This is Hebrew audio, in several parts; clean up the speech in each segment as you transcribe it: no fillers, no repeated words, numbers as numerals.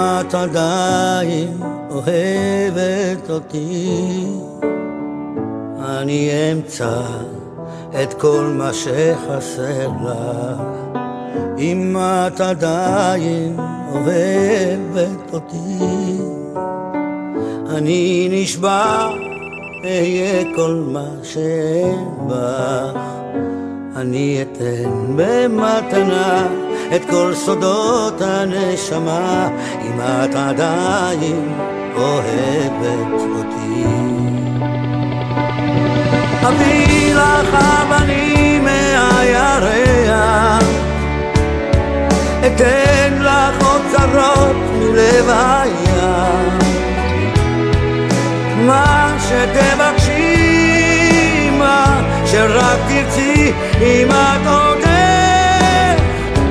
את עדיין אוהבת אותי, אני אמצא את כל מה שחסר לך. אם את עדיין אוהבת אותי, אני נשבע אהיה כל מה שאין בך. אני אתן במתנה את כל סודות הנשמה, אם את עדיין אוהבת אותי. אביא לך אבנים מהירח, אתן לך אוצרות מלב הים, מה שתבקשי, מה שרק תרצי, אם את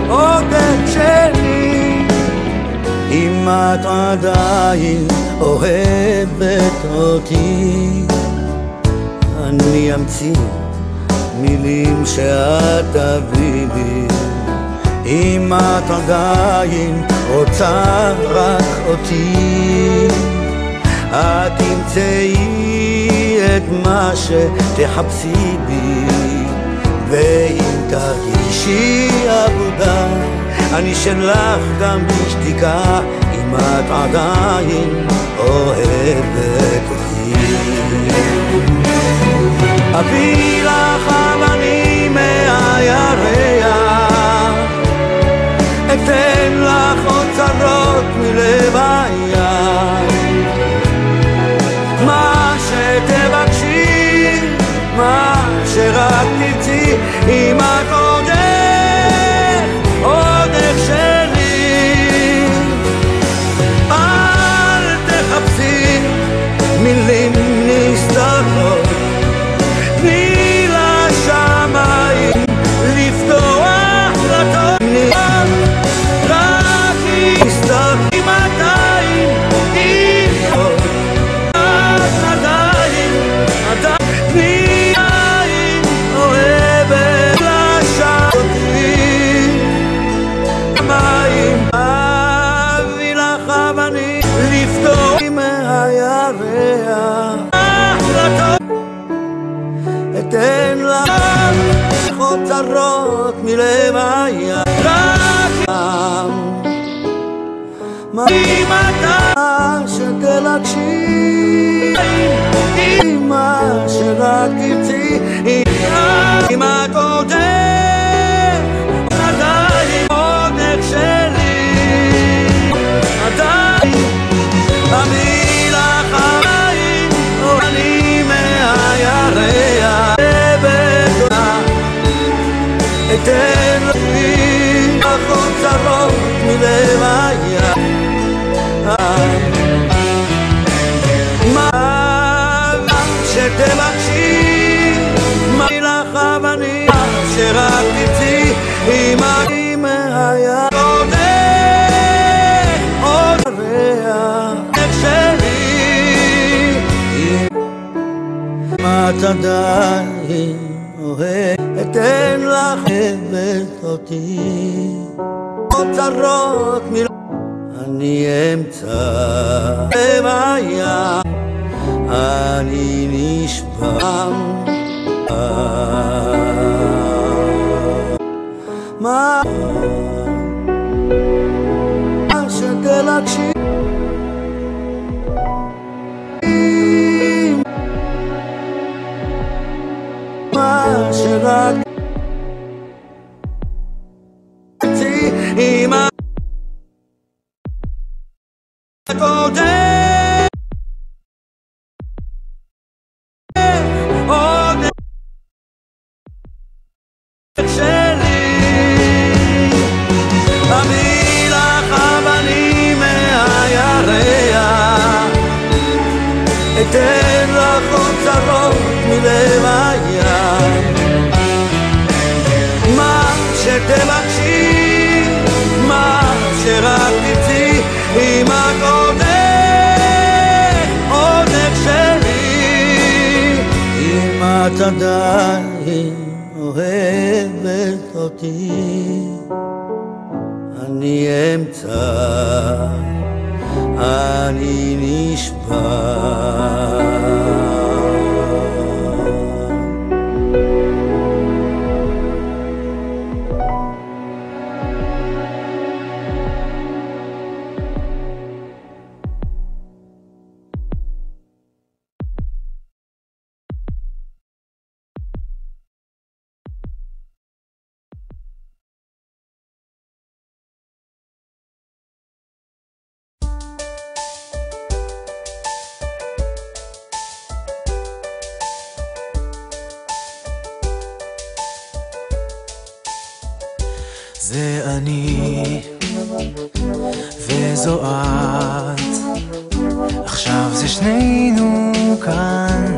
עודך שלי. אם את עדיין אוהבת אותי, אני אמציא מילים שאת תביא לי. אם את עדיין רוצה רק אותי, את תמצאי את מה שתחפשי בי. ואם תרגישי עבודה, אני שלך גם בשתיקה, אם את עדיין אוהבת אותי. אביא לך אבנים מהירח, אתן לך אוצרות מלב הים, מה שתבקשי, מה שרק תרצי, אם את עודך שלי. אל תחפשי מילים נסתרות, תני לשמיים לפתוח דלתות, רק תסתכלי עדיין, אתן לך אוצרות מלב הים, רק אם אתה שתבקשי, מה שרק תרצי, אם את עודך עודך שלי, עדיין אביא לך אבנים מהירח, אתן לך אוצרות מלב הים, מה שתבקשי, אביא לך אבנים שרק תרצי, אם אני מהים עודך שלי. אם את עדיין אוהבת, אתן לך אוהבת אותי, אוצרות מלב, אני אמצא בבעיה, אני נשבע מה שתבקשי, מה שרק תרצי, אם את עודך שלי. אביא לך אבנים מהירח, אתן לך אוצרות מלב הים, מה שתבקשי, מה שרק תרצי, אם את עודך שלי. אם את עדיין אוהבת אותי, אני אמצא אני נשבע. זה אני וזו את, עכשיו זה שנינו כאן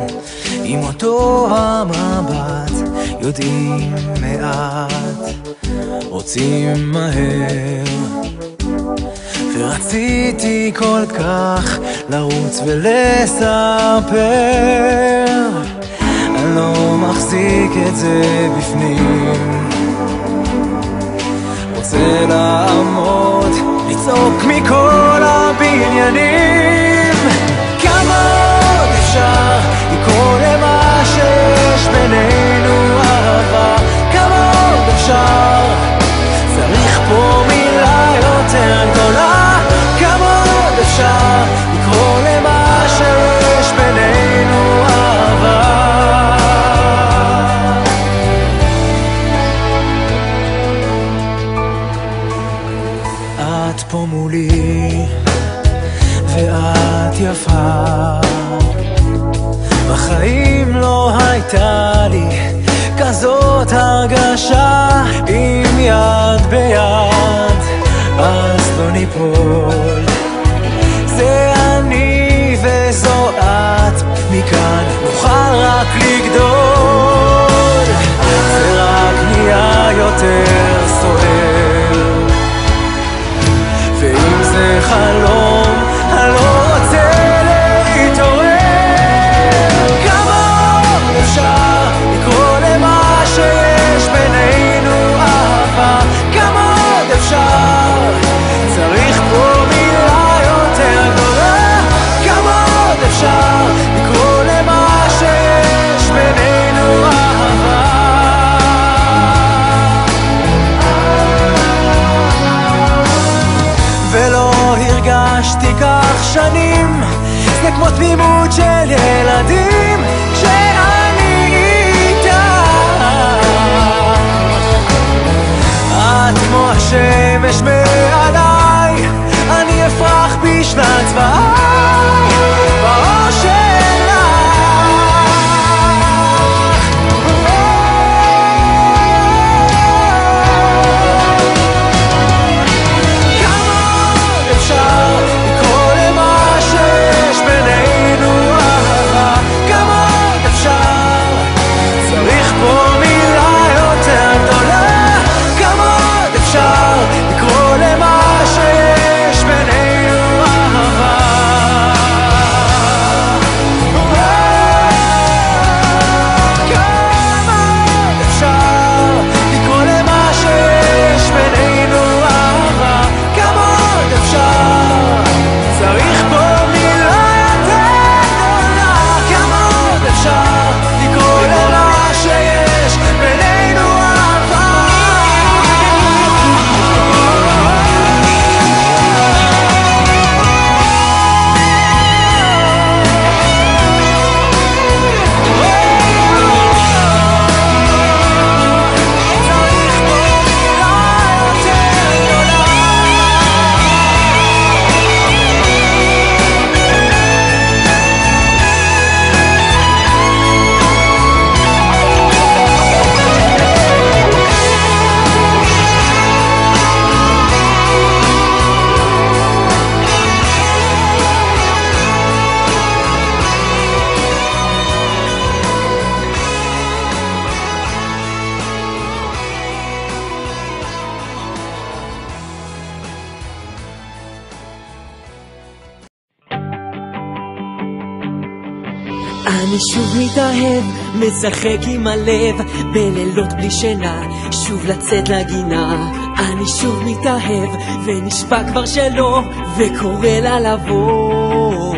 עם אותו המבט, יודעים מעט, רוצים מהר, ורציתי כל כך לרוץ ולספר, אני לא מחזיק את זה בפנים, רוצה לעמוד, לצעוק מכל הבניינים. כמה עוד אפשר לקרוא למה שיש בינינו אהבה? כמה עוד אפשר? צריך פה מילה יותר גדולה. כמה עוד אפשר לקרוא למה שיש בינינו אהבה? את פה מולי ואת יפה, בחיים לא הייתה לי כזאת הרגשה, עם יד ביד אז לא ניפול, זה אני וזו את, מכאן נוכל רק לגדול, זה רק נהיה יותר סוער, ואם זה חלום, אני לא רוצה להתעורר. כמה עוד אפשר לקרוא למה שיש בינינו אהבה? כמה עוד אפשר? צריך פה מילה יותר גדולה. כמה עוד אפשר לקרוא למה שיש בינינו אהבה? ולא הרגשתי כך שנים, זה כמו תמימות של ילדים כשאני איתך. את כמו השמש מעליי, אני אפרח בשנת צבעי באור שלך. לקרוא למה שיש בינינו אהבה. אני שוב מתאהב, משחק עם הלב, בלילות בלי שינה, שוב לצאת לגינה. אני שוב מתאהב, ונשבע כבר שלא, וקורא לה לבוא.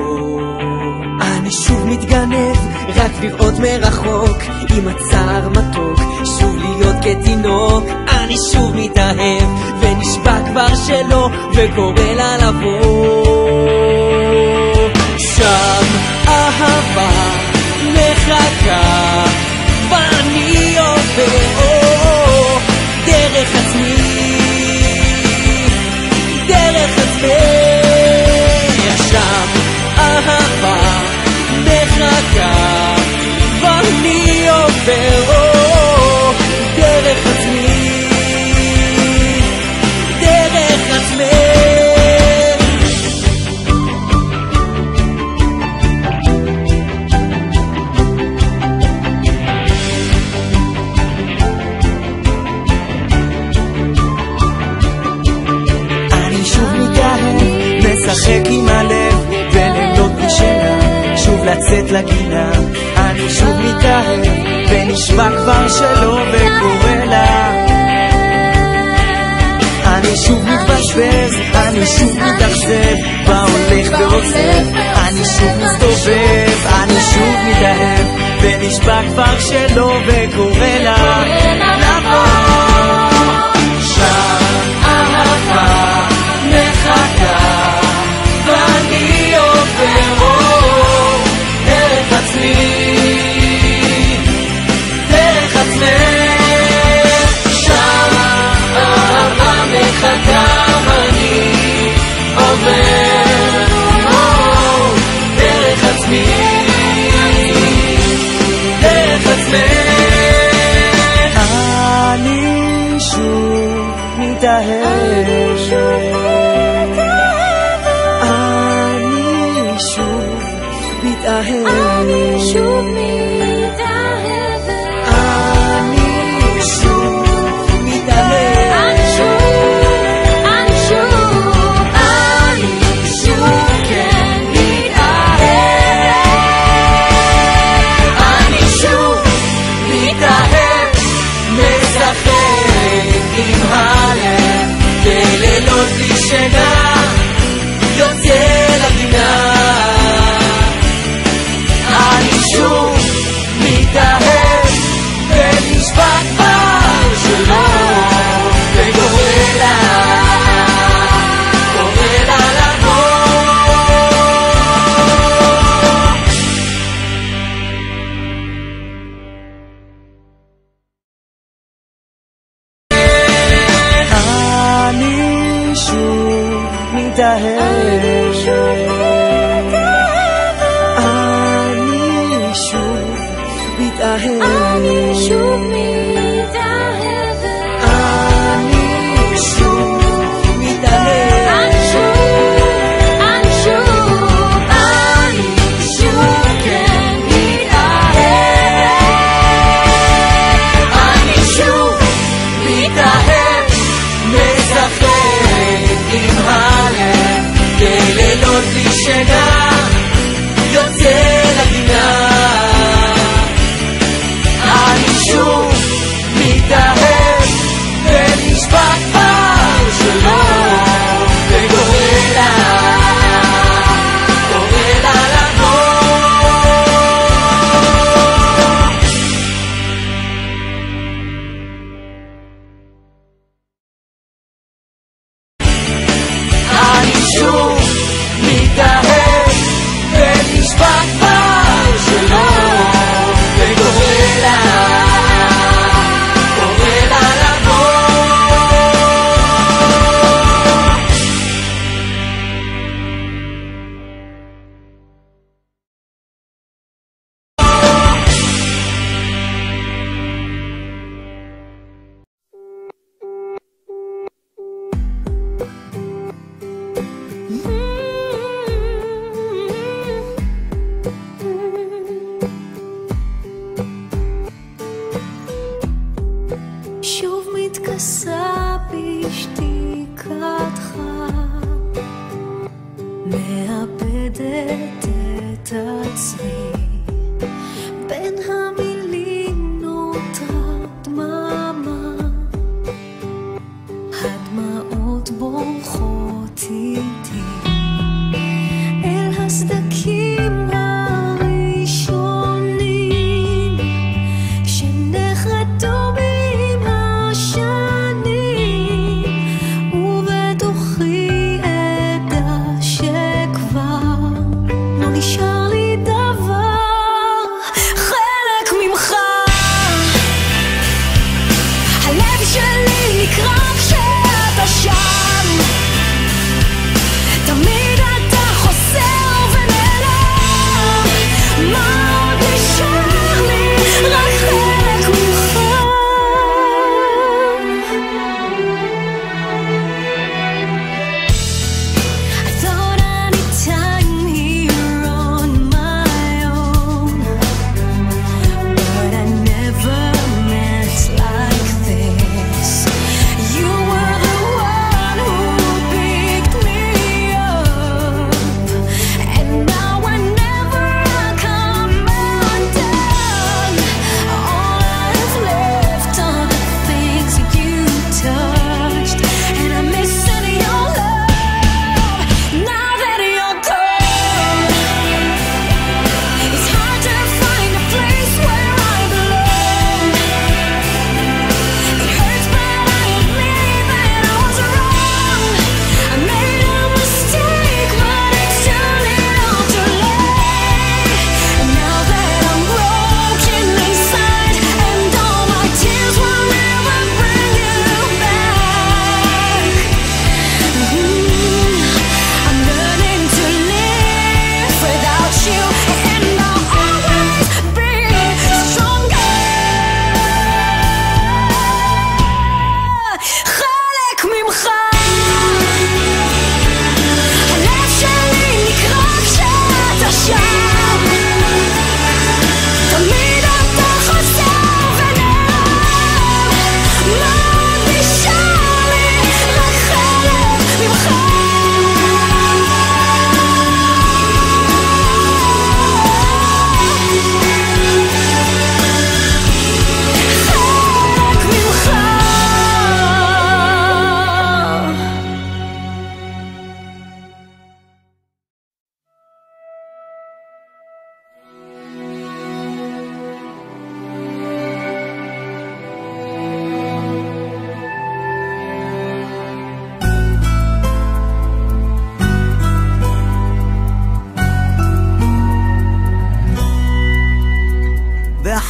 אני שוב מתגנב, רק לראות מרחוק, עם הצער מתוק, שוב להיות כתינוק. אני שוב מתאהב, ונשבע כבר שלא, וקורא לה לבוא. שם אהבה מחכה, ואני עובר דרך עצמי, דרך עצמי. שם אהבה מחכה, ואני עובר דרך עצמי, דרך עצמי. משחק עם הלב בלילות בלי שינה, שוב לצאת לגינה. אני שוב מתאהב, ונשבע כבר שלא, וקורא לה. אני שוב מתבשבש, אני שוב מתאכזב, והולך ועוצב. אני שוב מסתובב, אני שוב מתאהב, ונשבע כבר שלא, וקורא לה לבוא. שם אהבה מחכה, ואני עובר דרך עצמי, דרך עצמי. שם אהבה מחכה, ואני עובר דרך עצמי, דרך עצמי. אני שוב מתאהב, אני שוב מתאהב, אני שוב מתאהב, אני שוב כן מתאהב, אני שוב מתאהב, משחק עם הלב בלילות בלי שינה, יוצא לגינה. שוב מתאהב, ונשבע כבר שלא, וקורא לה לבוא. אני שוב מתאהב, אני שוב מתאהב, אני שוב מתאהב, אני שוב כן מתאהב, אני שוב מתאהב, משחק עם הלב בלילות בלי שינה, יוצא לגינה. אני שוב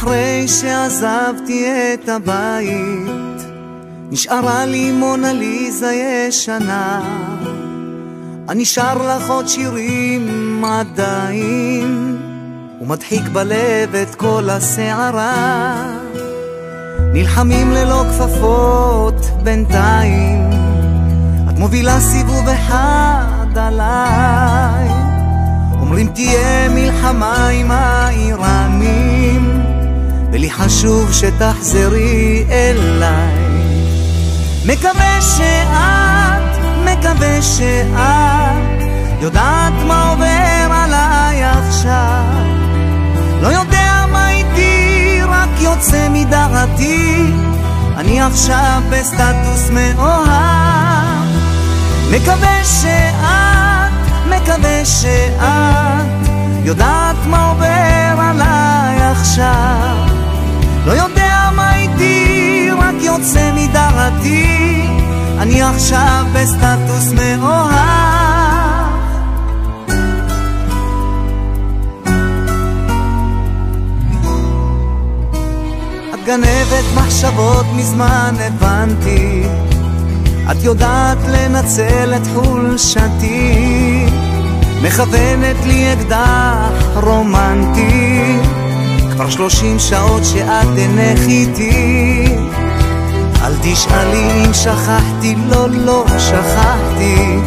אחרי שעזבתי את הבית נשארה לי מונליזה ישנה, אני שר לך עוד שירים עדיין ומדחיק בלב את כל הסערה. נלחמים ללא כפפות בינתיים, את מובילה סיבוב אחד עליי, אומרים תהיה מלחמה עם האיראנים ולי חשוב שתחזרי אליי. מקווה שאת יודעת מה עובר עליי עכשיו, לא יודע מה איתי, רק יוצא מדעתי, אני עכשיו בסטטוס מאוהב. מקווה שאת יודעת מה עובר עליי עכשיו, לא יודע מה איתי, רק יוצא מדעתי, אני עכשיו בסטטוס מאוהב. את גנבת מחשבות מזמן הבנתי, את יודעת לנצל את חולשתי, מכוונת לי אקדח רומנטי, כבר 30 שעות שאת אינך איתי. אל תשאלי אם שכחתי, לא שכחתי,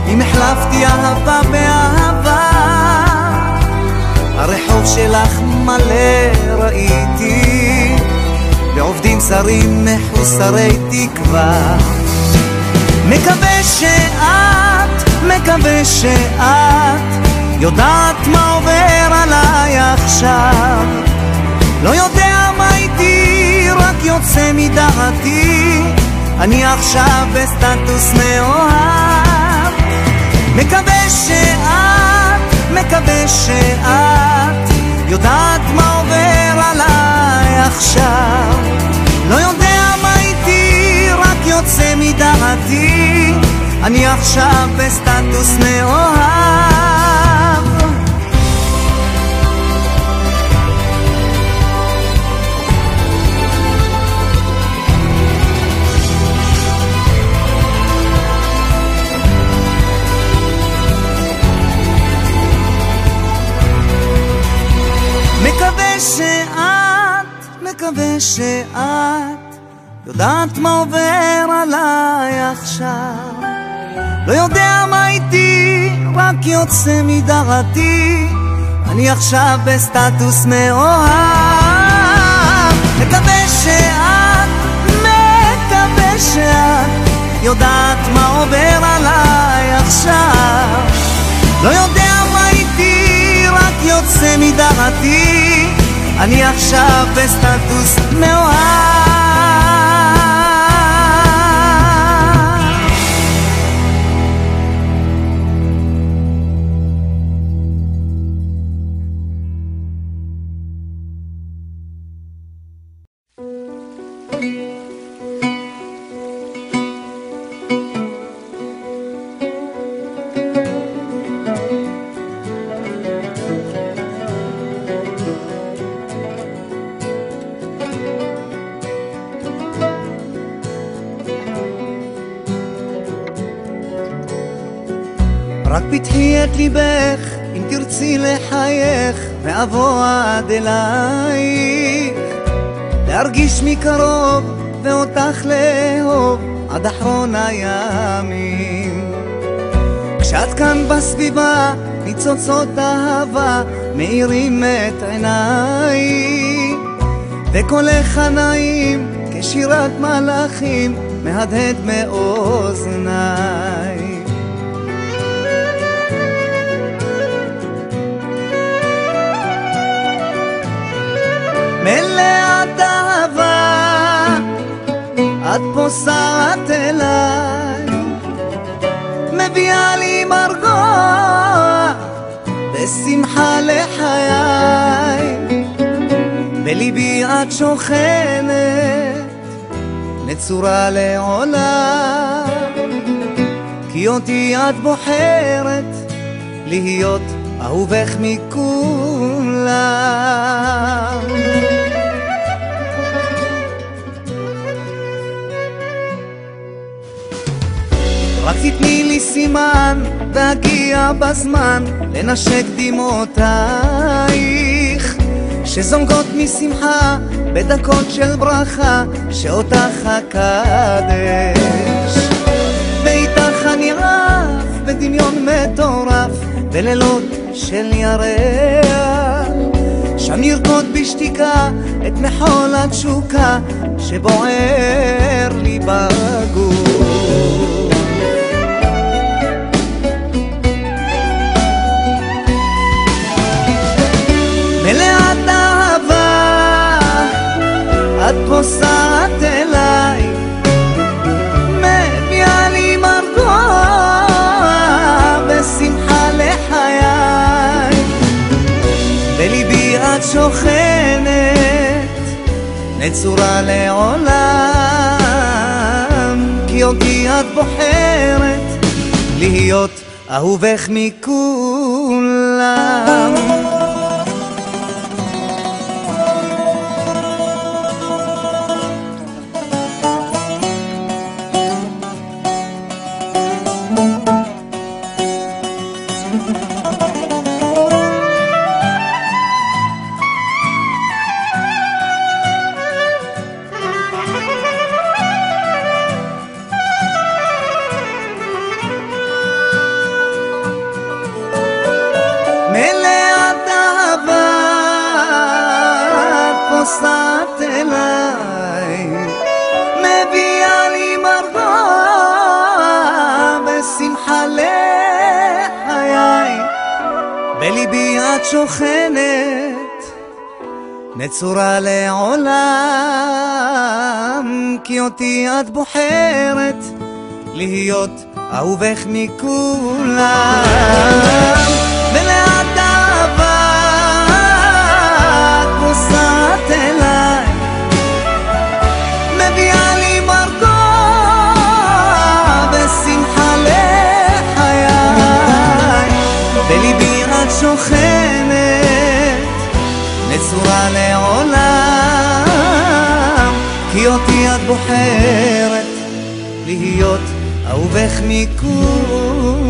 אם החלפתי אהבה באהבה, הרחוב שלך מלא ראיתי בעובדים זרים מחוסרי תקווה. מקווה שאת יודעת מה עובר עליי עכשיו, לא יודע מה איתי, רק יוצא מדעתי, אני עכשיו בסטטוס מאוהב. מקווה שאת יודעת מה עובר עליי עכשיו, לא יודע מה איתי, רק יוצא מדעתי, אני עכשיו בסטטוס מאוהב. מקווה שאת יודעת מה עובר עליי עכשיו, לא יודע מה איתי, רק יוצא מדעתי, אני עכשיו בסטטוס מאוהב. מקווה שאת יודעת מה עובר עליי עכשיו, לא יודע מה איתי, רק יוצא מדעתי, אני עכשיו בסטטוס מאוהב. רק פתחי את ליבך, אם תרצי לחייך, ואבוא עד אלייך, להרגיש מקרוב ואותך לאהוב עד אחרון הימים. כשאת כאן בסביבה, ניצוצות אהבה מאירים את עיניי, וקולך הנעים כשירת מלאכים מהדהד מאוזניי. מלאת אהבה, את פוסעת אליי, מביאה לי מרגוע ושמחה לחיי, בליבי את שוכנת, נצורה לעולם, כי אותי את בוחרת להיות אהובך מכולם. רק תתני לי סימן, תגיע בזמן לנשק דמעותייך שזונגות משמחה בדקות של ברכה שאותך הקדש. ואיתך אני רב בדמיון מטורף בלילות של ירח, שם ירקוד בשתיקה את מחול התשוקה שבוער לי בגוף. מלאת אהבה את פוסעת אליי, מביאה לי מרגוע ושמחה לחיי. בליבי את שוכנת נצורה לעולם, כי אותי את בוחרת להיות אהובך מכולם. מלאת אהבה את פוסעת אליי, מביאה לי מרגוע ושמחה לחיי. בליבי את שוכנת נצורה לעולם, כי אותי את בוחרת להיות אהובך מכולם. מלאת אהבה את פוסעת אליי, מביאה לי מרגוע ושמחה לחיי. בליבי את שוכנת נצורה לעולם, כי אותי את בוחרת להיות אהובך מכולם.